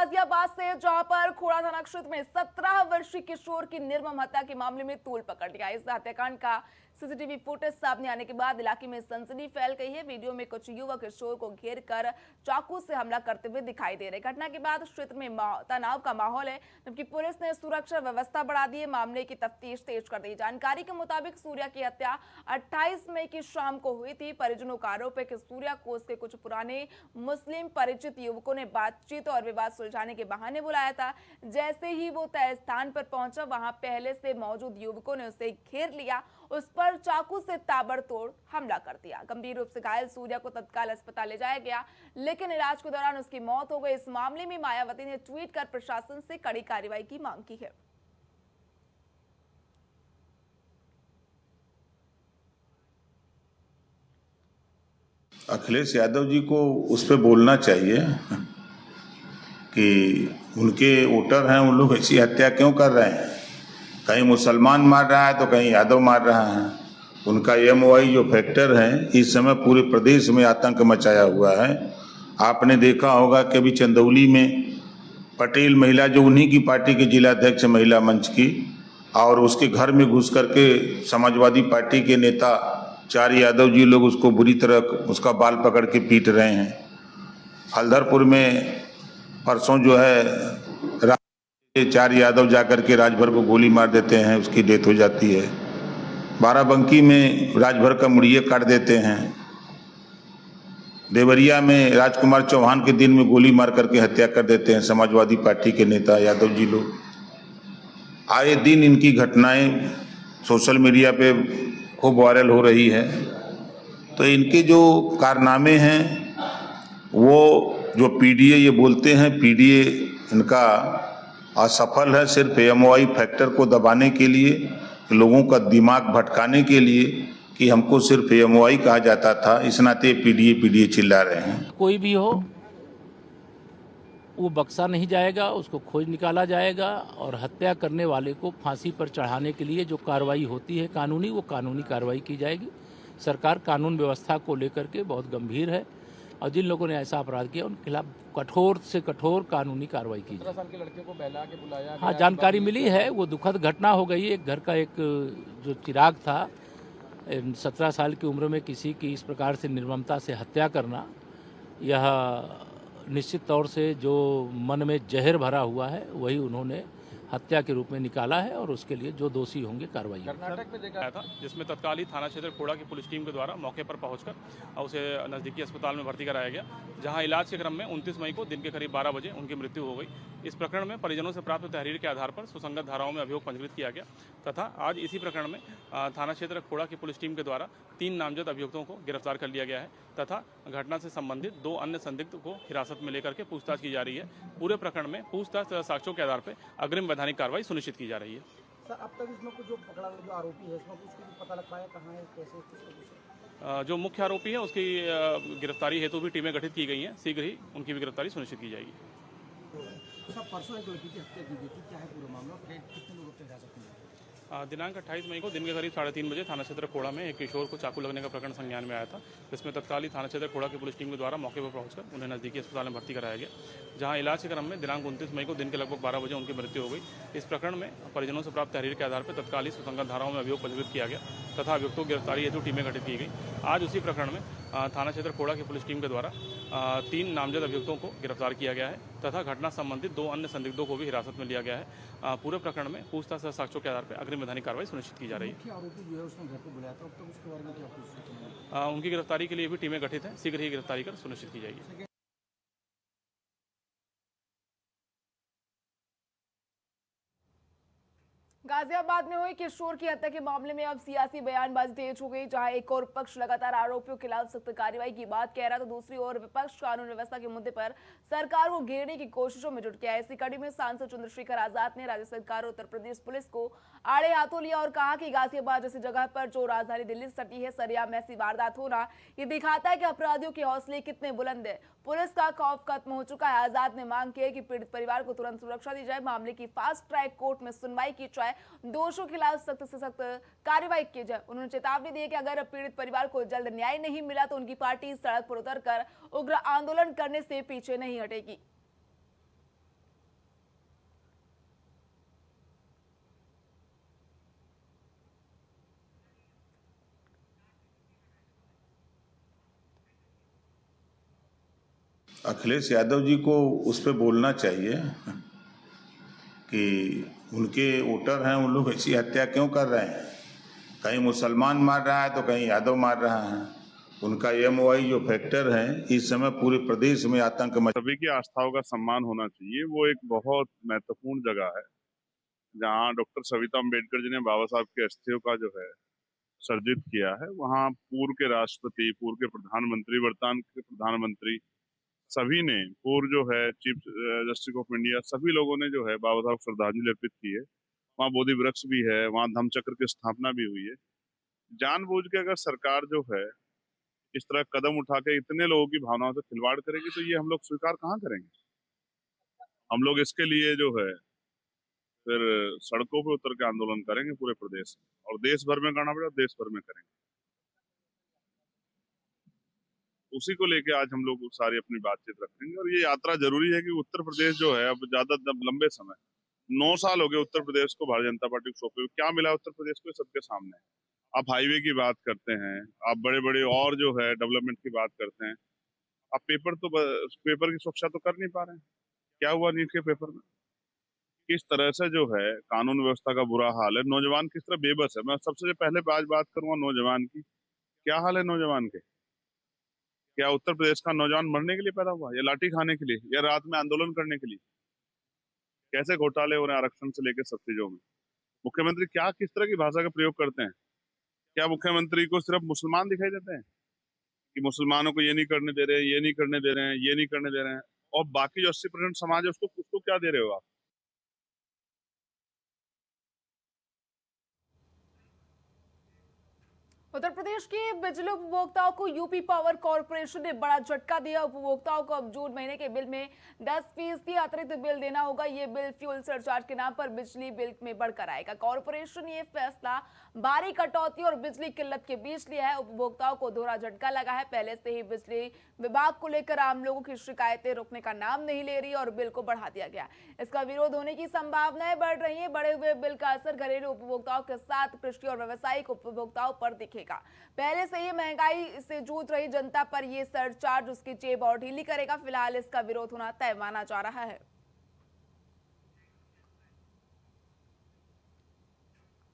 गाजियाबाद से, जहां पर खोड़ा थाना क्षेत्र में 17 वर्षीय किशोर की निर्मम हत्या के मामले में तूल पकड़ लिया। इस हत्याकांड का सीसीटीवी फुटेज सामने आने के बाद इलाके में सनसनी फैल गई है। वीडियो में कुछ युवक किशोर को घेर कर चाकू से हमला करते हुए दिखाई दे रहे। घटना के बाद क्षेत्र में तनाव का माहौल है, जबकि पुलिस ने सुरक्षा व्यवस्था बढ़ा दी है। मामले की तफ्तीश तेज कर दी। जानकारी के मुताबिक सूर्या की हत्या 28 मई की शाम को हुई थी। परिजनों का आरोप है कि सूर्या को उसके कुछ पुराने मुस्लिम परिचित युवकों ने बातचीत और विवाद सुलझाने के बहाने बुलाया था। जैसे ही वो तय स्थान पर पहुंचा, वहां पहले से मौजूद युवकों ने उसे घेर लिया, उस पर चाकू से ताबड़तोड़ हमला कर दिया। गंभीर रूप से घायल सूर्या को तत्काल अस्पताल ले जाया गया, लेकिन इलाज के दौरान उसकी मौत हो गई। इस मामले में मायावती ने ट्वीट कर प्रशासन से कड़ी कार्रवाई की मांग की है। अखिलेश यादव जी को उस पर बोलना चाहिए कि उनके वोटर हैं, उन लोग ऐसी हत्या क्यों कर रहे हैं। कहीं मुसलमान मार रहा है तो कहीं यादव मार रहा है। उनका MOI जो फैक्टर है, इस समय पूरे प्रदेश में आतंक मचाया हुआ है। आपने देखा होगा कि अभी चंदौली में पटेल महिला, जो उन्हीं की पार्टी के जिलाध्यक्ष महिला मंच की, और उसके घर में घुस करके समाजवादी पार्टी के नेता 4 यादव जी लोग उसको बुरी तरह उसका बाल पकड़ के पीट रहे हैं। हल्दरपुर में परसों जो है 4 यादव जाकर के राजभर को गोली मार देते हैं, उसकी डेथ हो जाती है। बाराबंकी में राजभर का मुड़िए काट देते हैं। देवरिया में राजकुमार चौहान के दिन में गोली मार करके हत्या कर देते हैं समाजवादी पार्टी के नेता यादव जी लोग। आए दिन इनकी घटनाएं सोशल मीडिया पे खूब वायरल हो रही है। तो इनके जो कारनामे हैं, वो जो PDA ये बोलते हैं, PDA इनका असफल है। सिर्फ MOI फैक्टर को दबाने के लिए, लोगों का दिमाग भटकाने के लिए कि हमको सिर्फ MOI कहा जाता था, इस नाते PDA चिल्ला रहे हैं। कोई भी हो, वो बख्शा नहीं जाएगा, उसको खोज निकाला जाएगा और हत्या करने वाले को फांसी पर चढ़ाने के लिए जो कार्रवाई होती है कानूनी, वो कानूनी कार्रवाई की जाएगी। सरकार कानून व्यवस्था को लेकर के बहुत गंभीर है और जिन लोगों ने ऐसा अपराध किया उनके खिलाफ कठोर से कठोर कानूनी कार्रवाई की जाए। 17 साल के लड़के को बहला के बुलाया। हाँ, जानकारी मिली है, वो दुखद घटना हो गई। एक घर का एक जो चिराग था, 17 साल की उम्र में किसी की इस प्रकार से निर्ममता से हत्या करना, यह निश्चित तौर से जो मन में जहर भरा हुआ है वही उन्होंने हत्या के रूप में निकाला है और उसके लिए जो दोषी होंगे कार्रवाई। कर्नाटक में देखा था, जिसमें तत्काल ही थाना क्षेत्र खोड़ा की पुलिस टीम के द्वारा मौके पर पहुंचकर उसे नज़दीकी अस्पताल में भर्ती कराया गया, जहां इलाज के क्रम में 29 मई को दिन के करीब 12 बजे उनकी मृत्यु हो गई। इस प्रकरण में परिजनों से प्राप्त तहरीर के आधार पर सुसंगत धाराओं में अभियोग पंजीकृत किया गया तथा आज इसी प्रकरण में थाना क्षेत्र खोड़ा की पुलिस टीम के द्वारा 3 नामजद अभियुक्तों को गिरफ्तार कर लिया गया है तथा घटना से संबंधित 2 अन्य संदिग्ध को हिरासत में लेकर के पूछताछ की जा रही है। पूरे प्रकरण में पूछताछ साक्ष्यों के आधार पर अग्रिम वैधानिक कार्रवाई सुनिश्चित की जा रही है। सर, अब तक इसमें कुछ जो पकड़ा जो आरोपी है, इसमें कुछ पता लग पाया कहाँ है, कैसे? जो मुख्य आरोपी है उसकी गिरफ्तारी हेतु भी टीमें गठित की गई हैं। शीघ्र ही उनकी भी गिरफ्तारी सुनिश्चित की जाएगी। तो सब परसों एक लड़की की हत्या की गई थी, क्या है पूरा मामला, कितने लोगों को हिरासत में? दिनांक 28 मई को दिन के करीब 3:30 बजे थाना क्षेत्र खोड़ा में एक किशोर को चाकू लगने का प्रकरण संज्ञान में आया था, जिसमें तत्काल ही थाना क्षेत्र खोड़ा की पुलिस टीम के द्वारा मौके पर पहुंचकर उन्हें नज़दीकी अस्पताल में भर्ती कराया गया, जहां इलाज के क्रम में दिनांक 29 मई को दिन के लगभग 12 बजे उनकी मृत्यु हो गई। इस प्रकरण में परिजनों से प्राप्त तहरीर के आधार पर तत्काल ही सुसंगत धाराओं में अभियोग पंजीकृत किया गया तथा अभियुक्तों की गिरफ्तारी हेतु टीमें गठित की गई। आज उसी प्रकरण में थाना क्षेत्र खोड़ा की पुलिस टीम के द्वारा 3 नामजद अभियुक्तों को गिरफ्तार किया गया है तथा घटना संबंधित 2 अन्य संदिग्धों को भी हिरासत में लिया गया है। पूरे प्रकरण में पूछताछ साक्ष्यों के आधार पर अग्रिम वैधानिक कार्रवाई सुनिश्चित की जा रही है। आरोपी जो है उसने घर पे बुलाया था, अब तक उसके बारे में क्या कुछ सूचना है? उनकी गिरफ्तारी के लिए भी टीमें गठित हैं, शीघ्र ही गिरफ्तारी कर सुनिश्चित की जाएगी। गाजियाबाद में हुई किशोर की हत्या के मामले में अब सियासी बयानबाजी तेज हो गई, जहां एक और पक्ष लगातार आरोपियों के खिलाफ सख्त कार्रवाई की बात कह रहा तो दूसरी ओर विपक्ष कानून व्यवस्था के मुद्दे पर सरकार को घेरने की कोशिशों में जुट गया है। इसी कड़ी में सांसद चंद्रशेखर आजाद ने राज्य सरकार और उत्तर प्रदेश पुलिस को आड़े हाथों लिया और कहा कि गाजियाबाद जैसी जगह पर जो राजधानी दिल्ली से सटी है, सरेआम ऐसी वारदात होना ये दिखाता है कि अपराधियों के हौसले कितने बुलंद है। पुलिस का खौफ खत्म हो चुका है। आजाद ने मांग की है कि पीड़ित परिवार को तुरंत सुरक्षा दी जाए, मामले की फास्ट ट्रैक कोर्ट में सुनवाई की जाए, दोषों के खिलाफ सख्त से सख्त कार्रवाई की जाए। उन्होंने चेतावनी दी कि अगर पीड़ित परिवार को जल्द न्याय नहीं मिला तो उनकी पार्टी सड़क पर उतरकर उग्र आंदोलन करने से पीछे नहीं हटेगी। अखिलेश यादव जी को उस पर बोलना चाहिए कि उनके वोटर हैं, उन लोग ऐसी हत्या क्यों कर रहे हैं। कहीं मुसलमान मार रहा है तो कहीं यादव मार रहा है। उनका एमओआई जो फैक्टर है, इस समय पूरे प्रदेश में आतंक सभी की आस्थाओं का सम्मान होना चाहिए। वो एक बहुत महत्वपूर्ण जगह है जहाँ डॉक्टर सविता अम्बेडकर जी ने बाबा साहब के अस्थियों का जो है सर्जित किया है। वहाँ पूर्व के राष्ट्रपति, पूर्व के प्रधानमंत्री, वर्तमान के प्रधानमंत्री, सभी ने, पूर्व जो है चीफ जस्टिस ऑफ इंडिया, सभी लोगों ने जो है बाबा साहब को श्रद्धांजलि अर्पित की है। वहाँ बोधि वृक्ष भी है, वहाँ धम्मचक्र की स्थापना भी हुई है। जानबूझ के अगर सरकार जो है इस तरह कदम उठा के इतने लोगों की भावनाओं से खिलवाड़ करेगी तो ये हम लोग स्वीकार कहाँ करेंगे। हम लोग इसके लिए जो है फिर सड़कों पे उतर के आंदोलन करेंगे पूरे प्रदेश में, और देश भर में करना पड़ेगा, देश भर में करेंगे। उसी को लेके आज हम लोग सारी अपनी बातचीत रखेंगे। और ये यात्रा जरूरी है कि उत्तर प्रदेश जो है अब ज्यादा लंबे समय 9 साल हो गए उत्तर प्रदेश को भारतीय जनता पार्टी को सौंपे हुए। क्या मिला उत्तर प्रदेश को, सबके सामने है। आप हाईवे की बात करते हैं, आप बड़े बड़े और जो है डेवलपमेंट की बात करते हैं, आप पेपर की सुरक्षा तो कर नहीं पा रहे हैं। क्या हुआ नीट के पेपर में, किस तरह से जो है कानून व्यवस्था का बुरा हाल है, नौजवान किस तरह बेबस है। मैं सबसे पहले आज बात करूंगा नौजवान की। क्या हाल है नौजवान के। क्या उत्तर प्रदेश का नौजवान मरने के लिए पैदा हुआ, या लाठी खाने के लिए, या रात में आंदोलन करने के लिए। कैसे घोटाले हो रहे हैं आरक्षण से लेकर सब चीजों में। मुख्यमंत्री क्या किस तरह की भाषा का प्रयोग करते हैं। क्या मुख्यमंत्री को सिर्फ मुसलमान दिखाई देते हैं कि मुसलमानों को ये नहीं करने दे रहे हैं, ये नहीं करने दे रहे हैं, ये नहीं करने दे रहे हैं, और बाकी जो 80% समाज है उसको उसको क्या दे रहे हो आप। उत्तर प्रदेश के बिजली उपभोक्ताओं को यूपी पावर कॉर्पोरेशन ने बड़ा झटका दिया। उपभोक्ताओं को अब जून महीने के बिल में 10% अतिरिक्त बिल देना होगा। ये बिल फ्यूल सरचार्ज के नाम पर बिजली बिल में बढ़कर आएगा। कॉर्पोरेशन ने ये फैसला भारी कटौती और बिजली किल्लत के बीच लिया है। उपभोक्ताओं को दोहरा झटका लगा है। पहले से ही बिजली विभाग को लेकर आम लोगों की शिकायतें रुकने का नाम नहीं ले रही और बिल को बढ़ा दिया गया। इसका विरोध होने की संभावनाएं बढ़ रही है। बढ़े हुए बिल का असर घरेलू उपभोक्ताओं के साथ कृषि और व्यावसायिक उपभोक्ताओं पर दिखेगा। पहले से ही महंगाई से जूझ रही जनता पर यह सरचार्ज उसकी जेब और ढीली करेगा। फिलहाल इसका विरोध होना तय माना जा रहा है।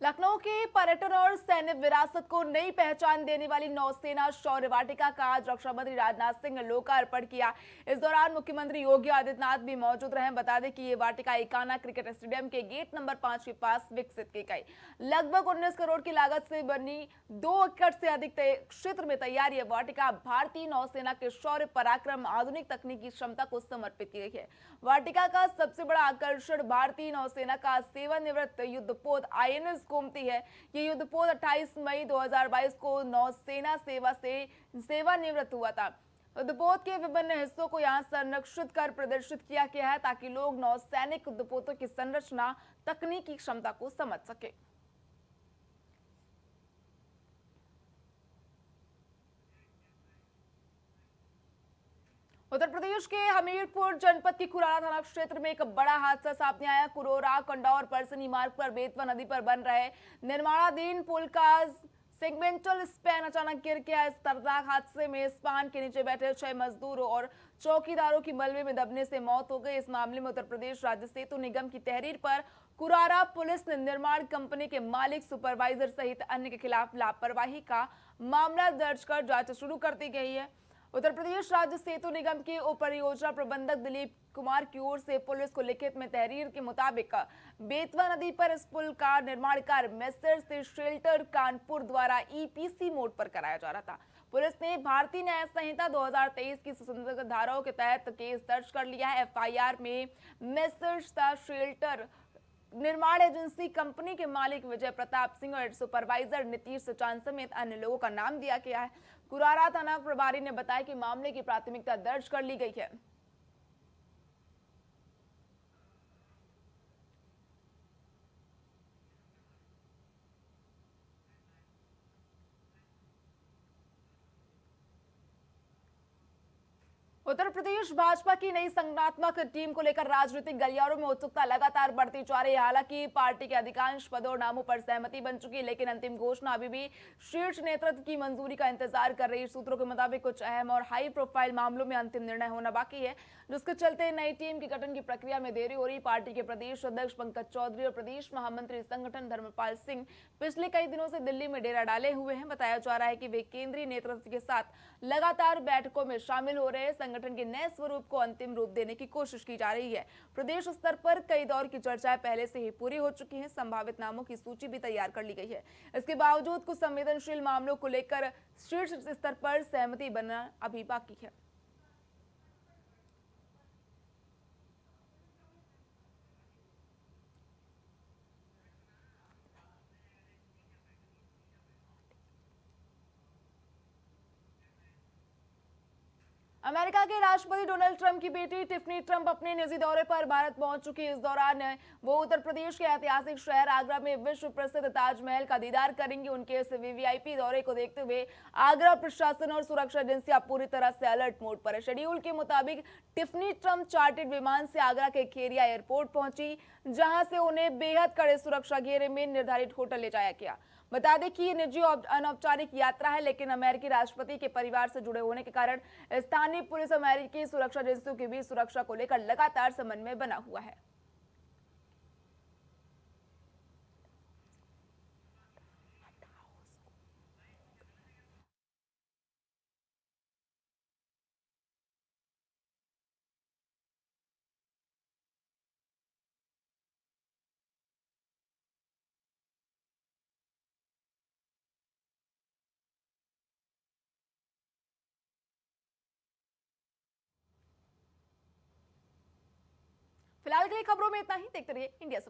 लखनऊ के पर्यटन और सैन्य विरासत को नई पहचान देने वाली नौसेना शौर्य वाटिका का आज रक्षा मंत्री राजनाथ सिंह ने लोकार्पण किया। इस दौरान मुख्यमंत्री योगी आदित्यनाथ भी मौजूद रहे। बता दें कि ये वाटिका इकाना क्रिकेट स्टेडियम के गेट नंबर 5 के पास विकसित की गई। लगभग 19 करोड़ की लागत से बनी 2 एकड़ से अधिक क्षेत्र में तैयार यह वाटिका भारतीय नौसेना के शौर्य, पराक्रम, आधुनिक तकनीकी क्षमता को समर्पित की गई है। वाटिका का सबसे बड़ा आकर्षण भारतीय नौसेना का सेवानिवृत्त युद्धपोत INS गोमती है। ये युद्धपोत 28 मई 2022 को नौसेना सेवा से सेवानिवृत्त हुआ था। युद्धपोत के विभिन्न हिस्सों को यहां संरक्षित कर प्रदर्शित किया गया है ताकि लोग नौसैनिक युद्धपोतों की संरचना, तकनीकी क्षमता को समझ सके। उत्तर प्रदेश के हमीरपुर जनपद की कुरारा थाना क्षेत्र में एक बड़ा हादसा सामने आया। कुरोरा कंडौर परसनी मार्ग पर बेतवा नदी पर बन रहे निर्माणाधीन पुल का सेगमेंटल स्पैन अचानक गिर गया। इस दर्दनाक हादसे में स्पान के नीचे बैठे 6 मजदूरों और चौकीदारों की मलबे में दबने से मौत हो गई। इस मामले में उत्तर प्रदेश राज्य सेतु निगम की तहरीर पर कुरारा पुलिस ने निर्माण कंपनी के मालिक, सुपरवाइजर सहित अन्य के खिलाफ लापरवाही का मामला दर्ज कर जांच शुरू कर दी गई है। उत्तर प्रदेश राज्य सेतु निगम के उप परियोजना प्रबंधक दिलीप कुमार की ओर से पुलिस को लिखित में तहरीर के मुताबिक बेतवा नदी पर इस पुल का निर्माण कार्य मेसर्स शेल्टर कानपुर द्वारा EPC मोड पर कराया जा रहा था। पुलिस ने भारतीय न्याय संहिता 2023 की संशोधित धाराओं के तहत केस दर्ज कर लिया है। FIR में मेसर्स शेल्टर निर्माण एजेंसी कंपनी के मालिक विजय प्रताप सिंह और सुपरवाइजर नीतीश चांद समेत अन्य लोगों का नाम दिया गया है। कुरारा थाना प्रभारी ने बताया कि मामले की प्राथमिकता दर्ज कर ली गई है। उत्तर प्रदेश भाजपा की नई संगठनात्मक टीम को लेकर राजनीतिक गलियारों में उत्सुकता लगातार बढ़ती जा रही है। हालांकि पार्टी के अधिकांश पदों और नामों पर सहमति बन चुकी है, लेकिन अंतिम घोषणा अभी भी शीर्ष नेतृत्व की मंजूरी का इंतजार कर रही है। सूत्रों के मुताबिक कुछ अहम और हाई प्रोफाइल मामलों में अंतिम निर्णय होना बाकी है, जिसके चलते नई टीम की गठन की प्रक्रिया में देरी हो रही। पार्टी के प्रदेश अध्यक्ष पंकज चौधरी और प्रदेश महामंत्री संगठन धर्मपाल सिंह पिछले कई दिनों से दिल्ली में डेरा डाले हुए हैं। बताया जा रहा है कि वे केंद्रीय नेतृत्व के साथ लगातार बैठकों में शामिल हो रहे हैं। संगठन के नए स्वरूप को अंतिम रूप देने की कोशिश की जा रही है। प्रदेश स्तर पर कई दौर की चर्चाएं पहले से ही पूरी हो चुकी हैं। संभावित नामों की सूची भी तैयार कर ली गई है। इसके बावजूद कुछ संवेदनशील मामलों को लेकर शीर्ष स्तर पर सहमति बनना अभी बाकी है। अमेरिका के राष्ट्रपति डोनाल्ड ट्रंप की बेटी टिफनी ट्रंप अपने निजी दौरे पर भारत पहुंच चुकी है। इस दौरान वो उत्तर प्रदेश के ऐतिहासिक शहर आगरा में विश्व प्रसिद्ध ताजमहल का दीदार करेंगी। उनके इस वीवीआईपी दौरे को देखते हुए आगरा प्रशासन और सुरक्षा एजेंसियां पूरी तरह से अलर्ट मोड पर है। शेड्यूल के मुताबिक टिफनी ट्रंप चार्टर्ड विमान से आगरा के खेरिया एयरपोर्ट पहुंची, जहां से उन्हें बेहद कड़े सुरक्षा घेरे में निर्धारित होटल ले जाया गया। बता दें कि ये निजी अनौपचारिक यात्रा है, लेकिन अमेरिकी राष्ट्रपति के परिवार से जुड़े होने के कारण स्थानीय पुलिस अमेरिकी सुरक्षा एजेंसियों के बीच सुरक्षा को लेकर लगातार समन्वय बना हुआ है। फिलहाल के लिए खबरों में इतना ही। देखते रहिए इंडिया।